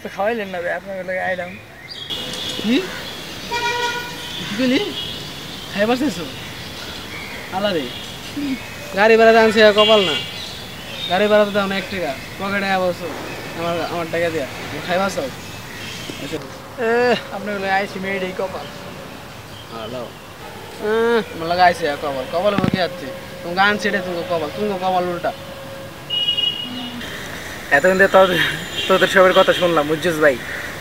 তো খাওয়াইলেন না ভাই আপনার লাগে আইলাম কি কি খাইবার চাইছো আলাদা গাড়ি ভাড়া আনছে কপাল না গাড়ি ভাড়া তো দাও না 1 টাকা পকেটে বসো আমার টাকা দিয়া খাইবার চাও আপনার লাগে আইসি মেয়েটাই কপাল হ্যালো আমার লাগা আইছে কপাল কপালে বকে যাচ্ছে তুমি গান ছেড়ে তুমি কপাল উল্টা এতক্ষণ তোদের সবার কথা শুনলাম বুঝছিস ভাই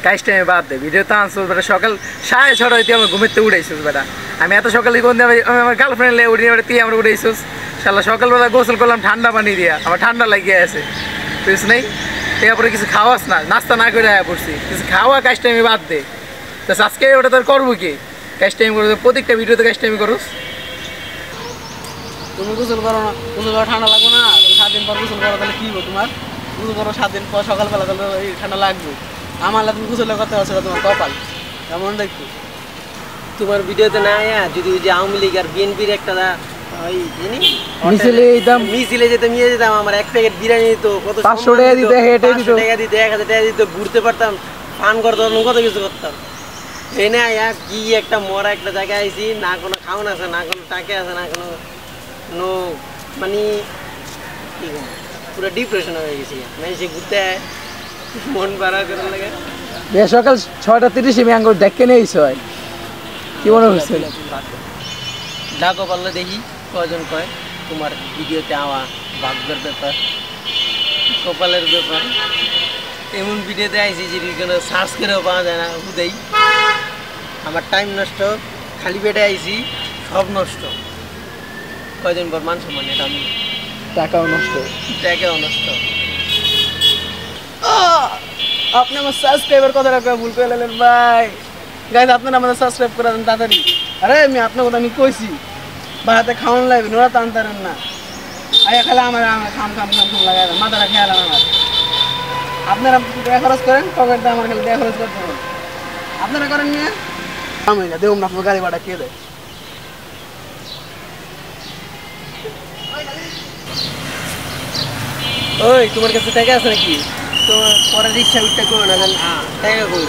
কাজ টাইমে বাদ দে ভিডিও তো আনছিস বেটা সকাল 6:30 হইতে আমার ঘুমেতে উঠাইছিস বেটা আমি এত সকালে কোন আমার গার্লফ্রেন্ড লে উঠি তুই আমার উঠাইছিস শালা সকালবেলা গোসল করলাম ঠান্ডা পানি দিয়া আমার ঠান্ডা লাগিয়ে আছে বুঝছিস নেই এরপরে কিছু খাওয়াস না নাস্তা না করে আয়া পড়ছি কিছু খাওয়া কাজ টাইমে বাদ দে তো আজকে ওটা তোর করবো কি কাজ টাইম করবো প্রত্যেকটা ভিডিওতে কাজ টাইম করস তুমি গোসল করো না গোসল করা ঠান্ডা লাগবে না 7 দিন পর গোসল করো তাহলে কি হবে তোমার গোসল করো 7 দিন পর সকালবেলা তাহলে এই ঠান্ডা লাগবে আমার তুমি গোসলের কথা হচ্ছে তোমার কপাল কেমন দেখো তোমার ভিডিওতে না আয়া যদি ওই যে আওয়ামী লীগ আর বিএনপির একটা ওই জানি মিছিলে যেতে নিয়ে যেতাম আমার 1 প্যাকেট বিরিয়ানি দিত কত 500 টাকা দিতে হেঁটে দিত 1000 টাকা দিত ঘুরতে পারতাম ফান করতাম কত কিছু করতাম এনে আয়া কি একটা মরা একটা জায়গায় আইছি না কোনো খাওন আছে না কোনো টাকা আছে না কোনো মানে কি পুরো ডিপ্রেশন হয়ে গেছি মানে সে ঘুরতে মন বাড়া করে লাগে সকাল 6:30 আমি আঙ্গুর দেখে নিয়েছি হয় কি মনে হচ্ছে ডাকো পারলে দেখি কয়জন কয় তোমার ভিডিওতে আওয়া ভাগ্যের ব্যাপার কপালের ব্যাপার এমন ভিডিওতে আইছি যে কোনো সার্চ করেও পাওয়া যায় না হুদেই আমার টাইম নষ্ট খালি পেটে আইছি সব নষ্ট কয়জন পর মান সম্মান এটা আমি টাকাও নষ্ট আপনি আমার সাবস্ক্রাইবার কথা রাখা ভুল করে নিলেন ভাই গাইজ আপনারা আমাদের সাবস্ক্রাইব করে দেন তাড়াতাড়ি আরে আপনার কথা আমি কইছি বাড়াতে খাওয়ান লাগবে নোরা টানতারেন না আয়া খেলে আমার খাম লাগাই মাথাটা খেয়ালাম আমার আপনারা টাকা খরচ করেন পকেটটা আমার খেলে টাকা খরচ করতে হবে আপনারা করেন নিয়ে আমি না দেবো না আপনার গাড়ি ভাড়া কে দেয় ওই তোমার কাছে টাকা আছে নাকি তোমার পরে রিক্সা উঠতে করো না টাকা কই